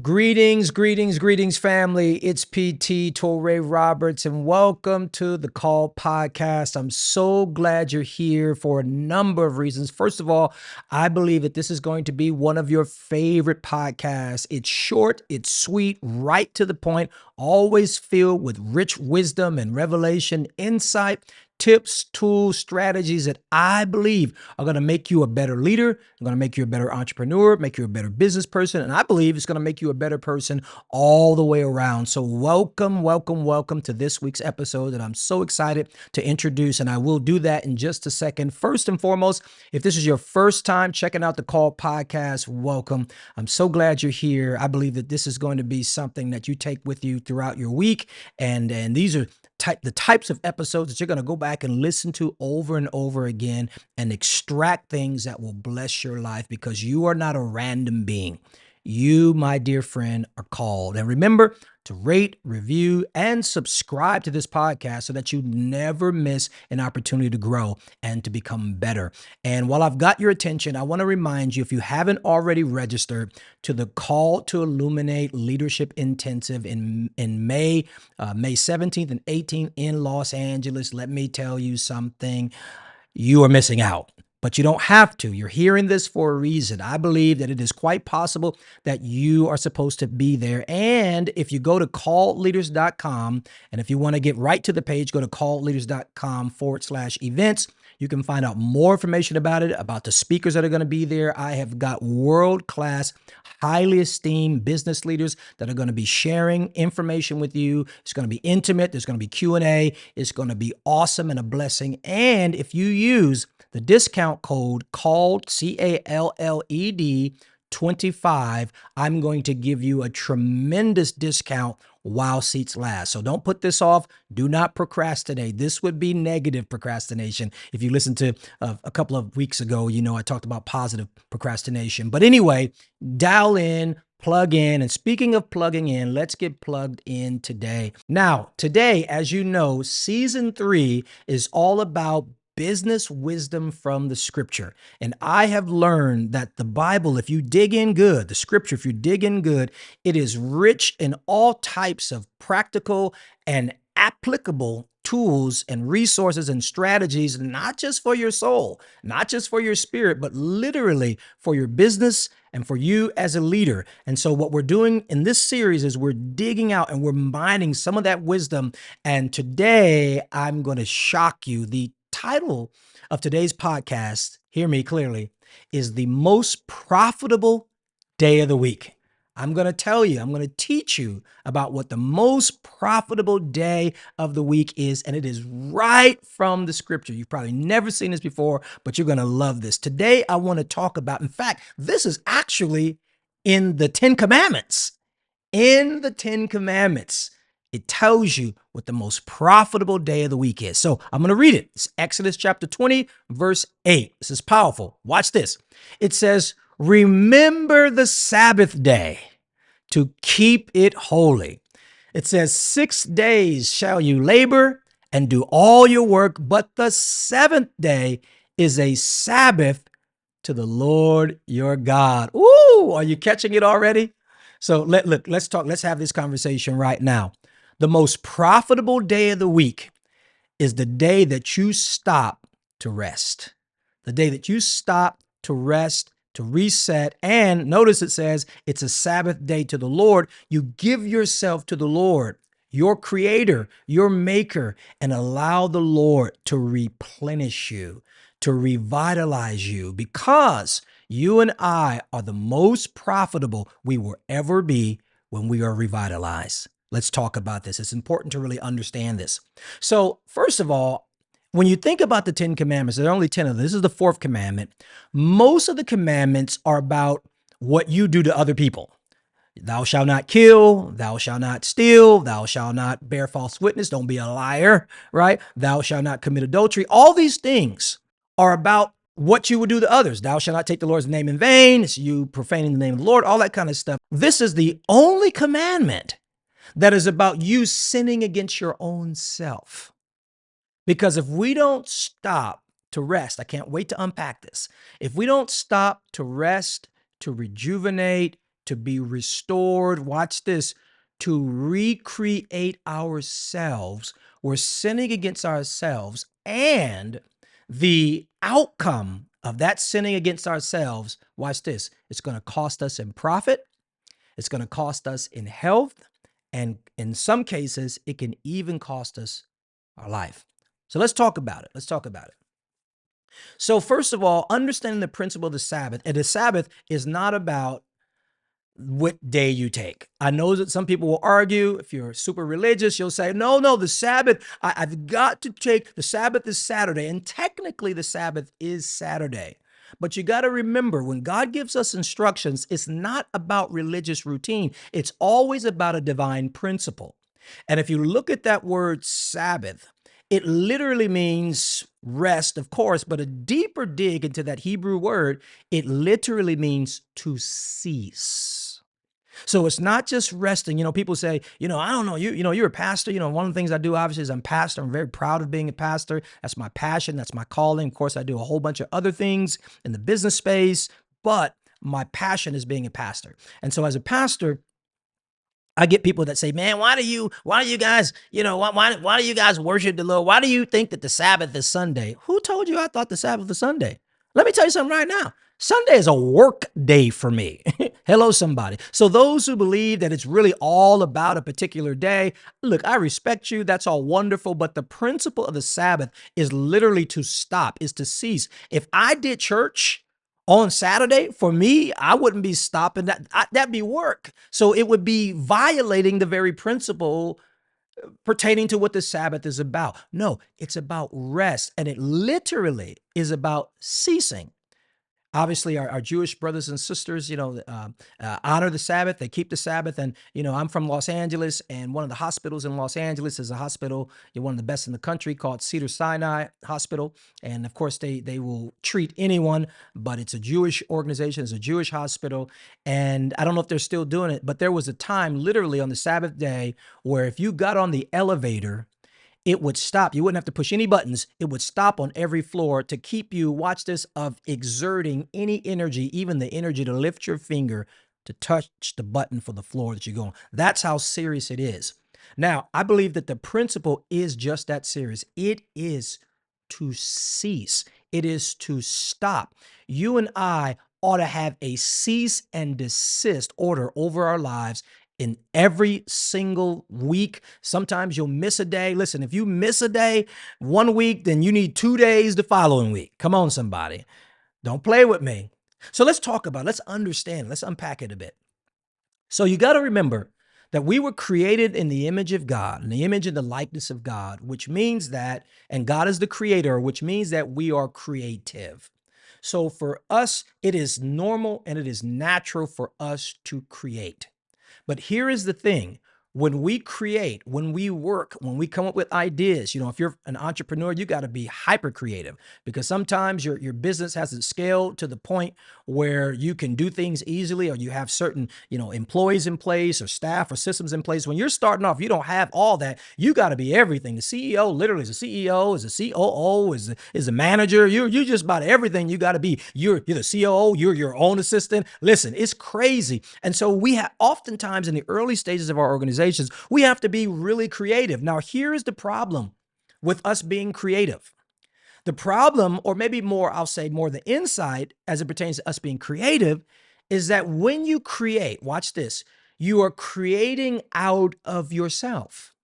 Greetings, family. It's PT Touré Roberts, and welcome to the Call Podcast. I'm so glad you're here for a number of reasons. First of all, I believe that this is going to be one of your favorite podcasts. It's short, it's sweet, right to the point, always filled with rich wisdom and revelation, insight, tips, tools, strategies that I believe are going to make you a better leader, are going to make you a better entrepreneur, make you a better business person, and I believe it's going to make you a better person all the way around. So welcome to this week's episode that I'm so excited to introduce, and I will do that in just a second. First and foremost, if this is your first time checking out the Call Podcast, welcome. I'm so glad you're here. I believe that this is going to be something that you take with you throughout your week, and these are the types of episodes that you're going to go back and listen to over and over again and extract things that will bless your life, because you are not a random being. You, my dear friend, are called. And remember to rate, review, and subscribe to this podcast so that you never miss an opportunity to grow and to become better. And while I've got your attention, I want to remind you, if you haven't already registered to the Call to Illuminate Leadership Intensive in May 17th and 18th in Los Angeles, let me tell you something. You are missing out. But you don't have to. You're hearing this for a reason. I believe that it is quite possible that you are supposed to be there. And if you go to callleaders.com, and if you want to get right to the page, go to callleaders.com/events. You can find out more information about it, about the speakers that are going to be there. I have got world-class, highly esteemed business leaders that are going to be sharing information with you. It's going to be intimate. There's going to be Q&A. It's going to be awesome and a blessing. And if you use the discount code called CALLED 25, I'm going to give you a tremendous discount while seats last. So don't put this off. Do not procrastinate. This would be negative procrastination. If you listened to a couple of weeks ago, you know I talked about positive procrastination. But anyway, dial in, plug in. And speaking of plugging in, let's get plugged in today. Now, today, as you know, season 3 is all about business wisdom from the scripture. And I have learned that the Bible, if you dig in good, the scripture, if you dig in good, it is rich in all types of practical and applicable tools and resources and strategies, not just for your soul, not just for your spirit, but literally for your business and for you as a leader. And so what we're doing in this series is we're digging out and we're mining some of that wisdom. And today I'm going to shock you. The title of today's podcast, hear me clearly, is the most profitable day of the week. I'm going to tell you, I'm going to teach you about what the most profitable day of the week is, and it is right from the scripture. You've probably never seen this before, but you're going to love this. Today, I want to talk about, in fact, this is actually in the 10 Commandments. In the 10 Commandments, it tells you what the most profitable day of the week is. So I'm going to read it. It's Exodus chapter 20, verse 8. This is powerful. Watch this. It says, "Remember the Sabbath day to keep it holy." It says, 6 days shall you labor and do all your work, but the seventh day is a Sabbath to the Lord your God. Ooh, are you catching it already? So let's talk. Let's have this conversation right now. The most profitable day of the week is the day that you stop to rest. The day that you stop to rest, to reset. And notice it says it's a Sabbath day to the Lord. You give yourself to the Lord, your creator, your maker, and allow the Lord to replenish you, to revitalize you, because you and I are the most profitable we will ever be when we are revitalized. Let's talk about this. It's important to really understand this. So, first of all, when you think about the 10 commandments, there are only 10 of them. This is the fourth commandment. Most of the commandments are about what you do to other people. Thou shalt not kill, thou shalt not steal, thou shalt not bear false witness, don't be a liar, right? Thou shalt not commit adultery. All these things are about what you would do to others. Thou shalt not take the Lord's name in vain. It's you profaning the name of the Lord, all that kind of stuff. This is the only commandment that is about you sinning against your own self. Because if we don't stop to rest, I can't wait to unpack this. If we don't stop to rest, to rejuvenate, to be restored. Watch this, to recreate ourselves. We're sinning against ourselves, and the outcome of that sinning against ourselves, watch this, it's going to cost us in profit, it's going to cost us in health, and in some cases, it can even cost us our life. So let's talk about it. Let's talk about it. So, first of all, understanding the principle of the Sabbath, and the Sabbath is not about what day you take. I know that some people will argue. If you're super religious, you'll say, no, the Sabbath, I've got to take, the Sabbath is Saturday. And technically, the Sabbath is Saturday. But you got to remember, when God gives us instructions, it's not about religious routine, it's always about a divine principle. And if you look at that word Sabbath, it literally means rest, of course, but a deeper dig into that Hebrew word, it literally means to cease. So it's not just resting. People say, I don't know, you're a pastor. One of the things I do, obviously, is I'm pastor. I'm very proud of being a pastor. That's my passion. That's my calling. Of course, I do a whole bunch of other things in the business space, but my passion is being a pastor. And so as a pastor, I get people that say, "Man, why do you guys, why do you guys worship the Lord? Why do you think that the Sabbath is Sunday?" Who told you I thought the Sabbath was Sunday? Let me tell you something right now. Sunday is a work day for me. Hello, somebody. So those who believe that it's really all about a particular day, look, I respect you. That's all wonderful. But the principle of the Sabbath is literally to stop, is to cease. If I did church on Saturday, for me, I wouldn't be stopping that. That'd be work. So it would be violating the very principle pertaining to what the Sabbath is about. No, it's about rest. And it literally is about ceasing. Obviously, our Jewish brothers and sisters, honor the Sabbath. They keep the Sabbath. And, I'm from Los Angeles, and one of the hospitals in Los Angeles is a hospital, one of the best in the country, called Cedars-Sinai Hospital. And of course, they will treat anyone, but it's a Jewish organization. It's a Jewish hospital. And I don't know if they're still doing it, but there was a time literally on the Sabbath day where if you got on the elevator, it would stop. You wouldn't have to push any buttons. It would stop on every floor to keep you, watch this, of exerting any energy, even the energy to lift your finger to touch the button for the floor that you're going. That's how serious it is. Now, I believe that the principle is just that serious. It is to cease. It is to stop. You and I ought to have a cease and desist order over our lives in every single week. Sometimes you'll miss a day. Listen, if you miss a day one week, then you need 2 days the following week. Come on, somebody. Don't play with me. So let's talk about it. Let's understand. Let's unpack it a bit. So you got to remember that we were created in the image of God, in the image and the likeness of God, which means that, and God is the creator, which means that we are creative. So for us, it is normal and it is natural for us to create. But here is the thing. When we create, when we work, when we come up with ideas, if you're an entrepreneur, you got to be hyper creative, because sometimes your business hasn't scaled to the point where you can do things easily, or you have certain, employees in place or staff or systems in place. When you're starting off, you don't have all that. You got to be everything. The CEO literally is a CEO, is a COO, is a manager. You just about everything you got to be. You're the COO, you're your own assistant. Listen, it's crazy. And so we have oftentimes in the early stages of our organizations, we have to be really creative. Now, here is the problem with us being creative. The problem, or maybe more, I'll say more the insight as it pertains to us being creative, is that when you create, watch this, you are creating out of yourself.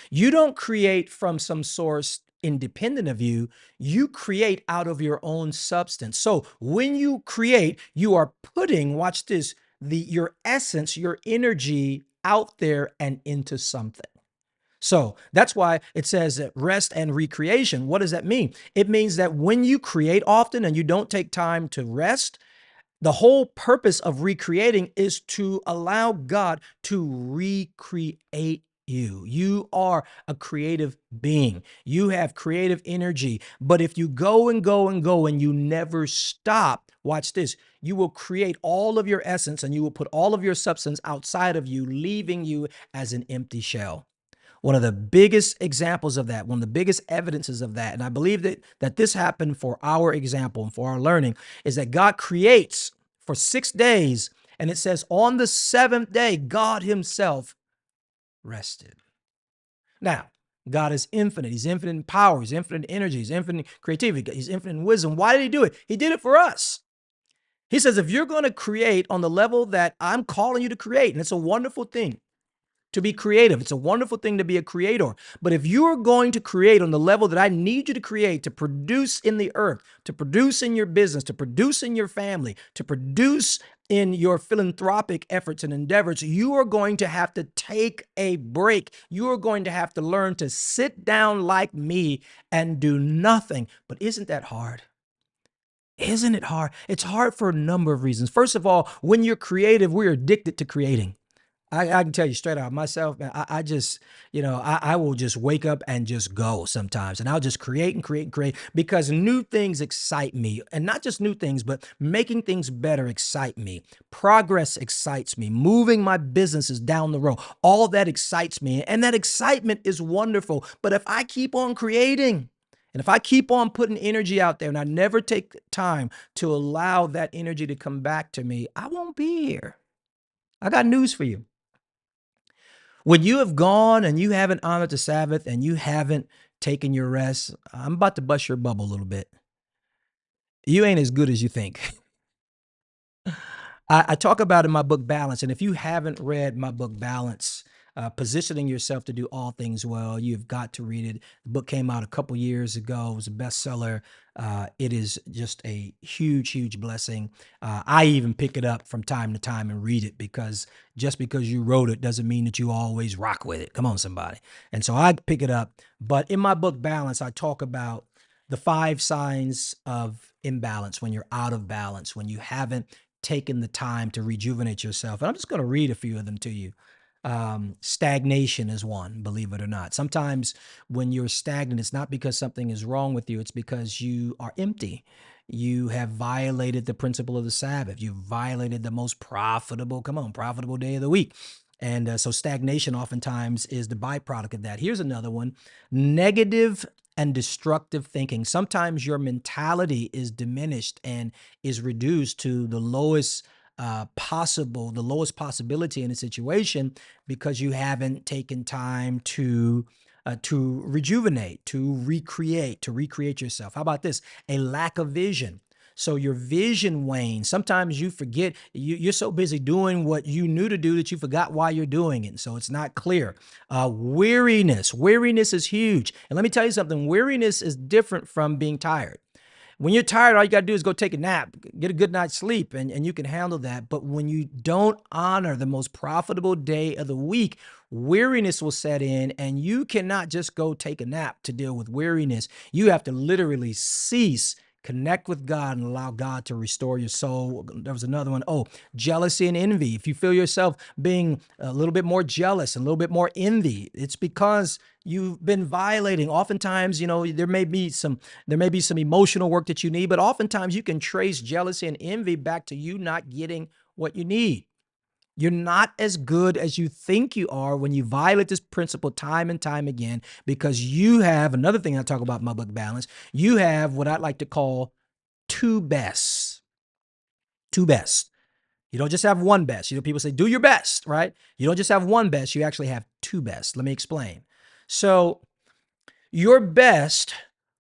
You don't create from some source independent of you. You create out of your own substance. So when you create, you are putting, watch this, your essence, your energy out there and into something. So that's why it says that rest and recreation. What does that mean? It means that when you create often and you don't take time to rest, the whole purpose of recreating is to allow God to recreate you. You are a creative being. You have creative energy. But if you go and go and go and you never stop, watch this, you will create all of your essence and you will put all of your substance outside of you, leaving you as an empty shell. One of the biggest examples of that, one of the biggest evidences of that, and I believe that this happened for our example and for our learning, is that God creates for 6 days, And it says, on the seventh day, God himself rested. Now, God is infinite. He's infinite in power. He's infinite in energy. He's infinite in creativity. He's infinite in wisdom. Why did he do it? He did it for us. He says, if you're going to create on the level that I'm calling you to create, and it's a wonderful thing to be creative. It's a wonderful thing to be a creator. But if you're going to create on the level that I need you to create, to produce in the earth, to produce in your business, to produce in your family, to produce in your philanthropic efforts and endeavors, you are going to have to take a break. You are going to have to learn to sit down like me and do nothing. But isn't that hard? Isn't it hard? It's hard for a number of reasons. First of all, when you're creative, we're addicted to creating. I can tell you straight out myself, man. I just, I will just wake up and just go sometimes. And I'll just create and create and create because new things excite me. And not just new things, but making things better excite me. Progress excites me. Moving my businesses down the road. All that excites me. And that excitement is wonderful. But if I keep on creating, and if I keep on putting energy out there and I never take time to allow that energy to come back to me, I won't be here. I got news for you. When you have gone and you haven't honored the Sabbath and you haven't taken your rest, I'm about to bust your bubble a little bit. You ain't as good as you think. I talk about in my book Balance, and if you haven't read my book Balance, positioning yourself to do all things well, you've got to read it. The book came out a couple years ago. It was a bestseller. It is just a huge, huge blessing. I even pick it up from time to time and read it because just because you wrote it doesn't mean that you always rock with it. Come on, somebody. And so I pick it up. But in my book Balance, I talk about the 5 signs of imbalance, when you're out of balance, when you haven't taken the time to rejuvenate yourself. And I'm just going to read a few of them to you. Stagnation is one, believe it or not. Sometimes when you're stagnant, it's not because something is wrong with you. It's because you are empty. You have violated the principle of the Sabbath. You've violated the most profitable day of the week. And so stagnation oftentimes is the byproduct of that. Here's another one: negative and destructive thinking. Sometimes your mentality is diminished and is reduced to the lowest the lowest possibility in a situation because you haven't taken time to rejuvenate, to recreate yourself. How about this? A lack of vision. So your vision wanes. Sometimes you forget, you're so busy doing what you knew to do that you forgot why you're doing it. So it's not clear. Weariness is huge. And let me tell you something, weariness is different from being tired. When you're tired, all you got to do is go take a nap, get a good night's sleep, and you can handle that. But when you don't honor the most profitable day of the week, weariness will set in, and you cannot just go take a nap to deal with weariness. You have to literally cease, connect with God, and allow God to restore your soul. There was another one. Oh, jealousy and envy. If you feel yourself being a little bit more jealous and a little bit more envy, it's because you've been violating. Oftentimes, there may be some emotional work that you need, but oftentimes you can trace jealousy and envy back to you not getting what you need. You're not as good as you think you are when you violate this principle time and time again, because you have another thing I talk about in my book Balance. You have what I like to call 2 bests. 2 bests. You don't just have one best. People say, do your best, right? You don't just have one best. You actually have 2 bests. Let me explain. So your best,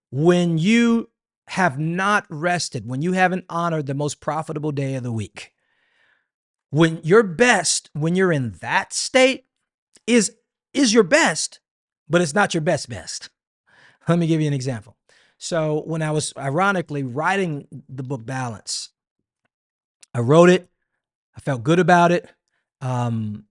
when you have not rested, when you haven't honored the most profitable day of the week, when your best, when you're in that state, is your best, but it's not your best. Let me give you an example. So when I was ironically writing the book Balance, I wrote it, I felt good about it, and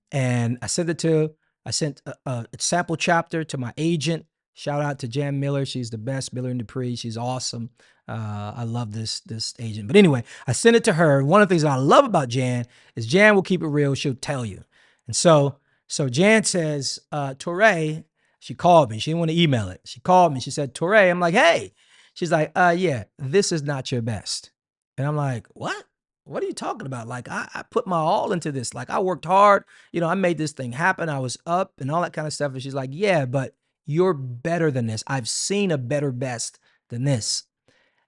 I sent a sample chapter to my agent. Shout out to Jan Miller. She's the best, Miller and Dupree. She's awesome. I love this agent. But anyway, I sent it to her. One of the things that I love about Jan is Jan will keep it real. She'll tell you. And so Jan says, Touré, she called me. She didn't want to email it. She called me. She said, Touré. I'm like, hey. She's like, yeah, this is not your best. And I'm like, what? What are you talking about? Like, I put my all into this. Like, I worked hard. I made this thing happen. I was up and all that kind of stuff. And she's like, yeah, but you're better than this. I've seen a better best than this.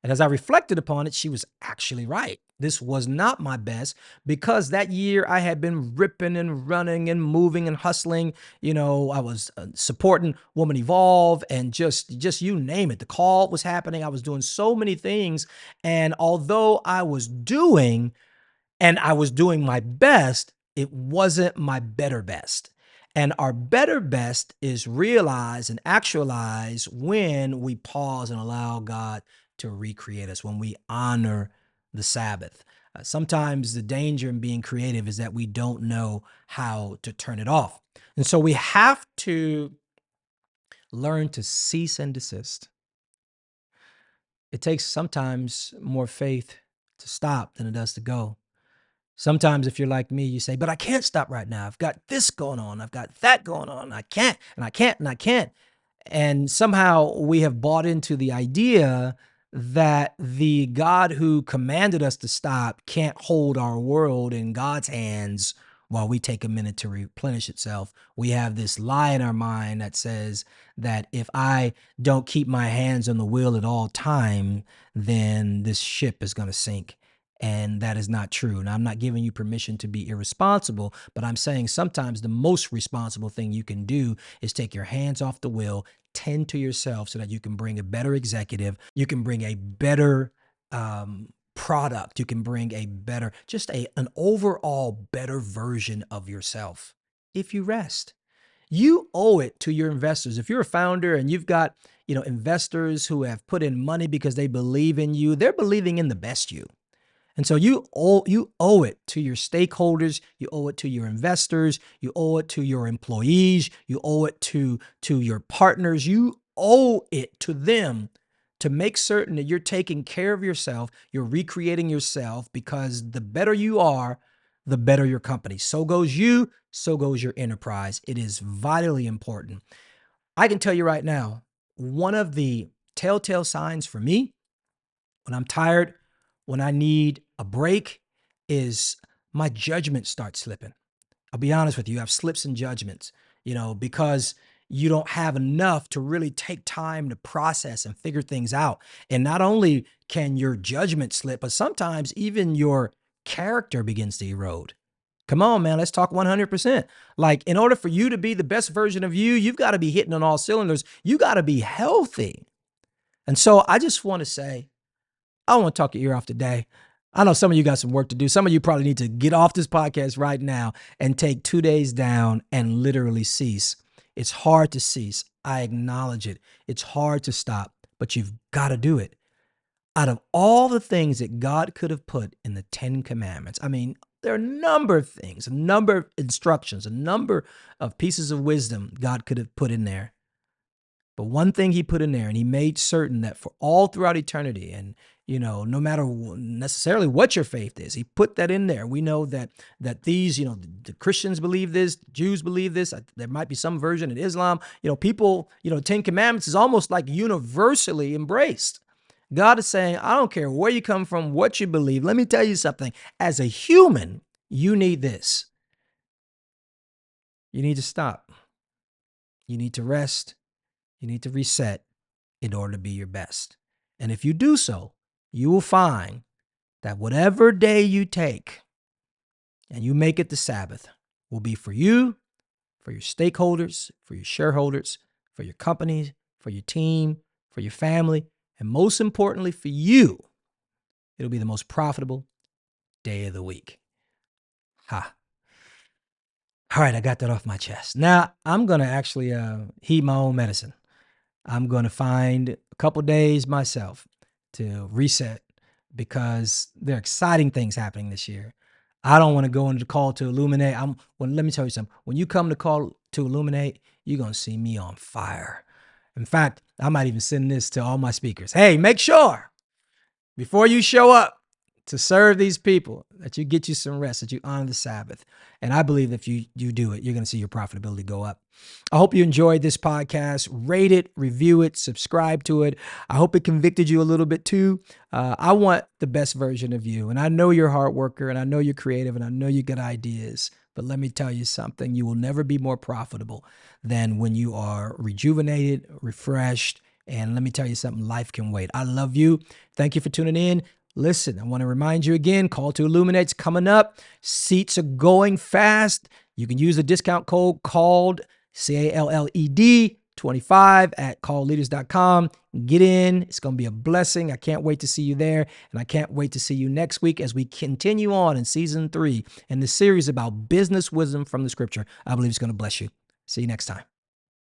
And as I reflected upon it, she was actually right. This was not my best because that year I had been ripping and running and moving and hustling. I was supporting Woman Evolve and just you name it. The call was happening. I was doing so many things. And although I was doing my best, it wasn't my better best. And our better best is realized and actualized when we pause and allow God to recreate us, when we honor the Sabbath. Sometimes the danger in being creative is that we don't know how to turn it off. And so we have to learn to cease and desist. It takes sometimes more faith to stop than it does to go. Sometimes if you're like me, you say, but I can't stop right now. I've got this going on. I've got that going on. I can't, and I can't, and I can't. And somehow we have bought into the idea that the God who commanded us to stop can't hold our world in God's hands while we take a minute to replenish itself. We have this lie in our mind that says that if I don't keep my hands on the wheel at all time, then this ship is going to sink. And that is not true. Now, I'm not giving you permission to be irresponsible, but I'm saying sometimes the most responsible thing you can do is take your hands off the wheel, tend to yourself so that you can bring a better executive, you can bring a better product, you can bring a better, an overall better version of yourself if you rest. You owe it to your investors. If you're a founder and you've got, investors who have put in money because they believe in you, they're believing in the best you. And so you owe it to your stakeholders, you owe it to your investors, you owe it to your employees, you owe it to your partners, you owe it to them to make certain that you're taking care of yourself, you're recreating yourself, because the better you are, the better your company. So goes you, so goes your enterprise. It is vitally important. I can tell you right now, one of the telltale signs for me when I'm tired, when I need a break, is my judgment starts slipping. I'll be honest with you, I have slips in judgments, because you don't have enough to really take time to process and figure things out. And not only can your judgment slip, but sometimes even your character begins to erode. Come on, man, let's talk 100%. Like, in order for you to be the best version of you, you've got to be hitting on all cylinders. You got to be healthy. And so I just want to say, I don't want to talk your ear off today. I know some of you got some work to do. Some of you probably need to get off this podcast right now and take 2 days down and literally cease. It's hard to cease. I acknowledge it. It's hard to stop, but you've got to do it. Out of all the things that God could have put in the 10 Commandments, I mean, there are a number of things, a number of instructions, a number of pieces of wisdom God could have put in there. But one thing he put in there, and he made certain that for all throughout eternity, and no matter necessarily what your faith is, he put that in there. We know that these, the Christians believe this, Jews believe this. There might be some version in Islam. People, 10 Commandments is almost like universally embraced. God is saying, I don't care where you come from, what you believe. Let me tell you something. As a human, you need this. You need to stop. You need to rest. You need to reset in order to be your best. And if you do so, you will find that whatever day you take and you make it the Sabbath will be for you, for your stakeholders, for your shareholders, for your company, for your team, for your family, and most importantly for you. It'll be the most profitable day of the week. Ha. All right, I got that off my chest. Now I'm going to actually heat my own medicine. I'm going to find a couple days myself to reset, because there are exciting things happening this year. I don't want to go into the call to Illuminate. Let me tell you something. When you come to call to Illuminate, you're going to see me on fire. In fact, I might even send this to all my speakers. Hey, make sure before you show up to serve these people that you get you some rest, that you honor the Sabbath. And I believe that if you do it, you're going to see your profitability go up. I hope you enjoyed this podcast. Rate it, review it, subscribe to it. I hope it convicted you a little bit too. I want the best version of you. And I know you're a hard worker, and I know you're creative, and I know you got ideas. But let me tell you something. You will never be more profitable than when you are rejuvenated, refreshed, And let me tell you something, life can wait. I love you. Thank you for tuning in. Listen, I want to remind you again, Call to Illuminate's coming up. Seats are going fast. You can use the discount code CALLED, CALLED 25 at callleaders.com. Get in. It's going to be a blessing. I can't wait to see you there. And I can't wait to see you next week as we continue on in season 3 and the series about business wisdom from the scripture. I believe it's going to bless you. See you next time.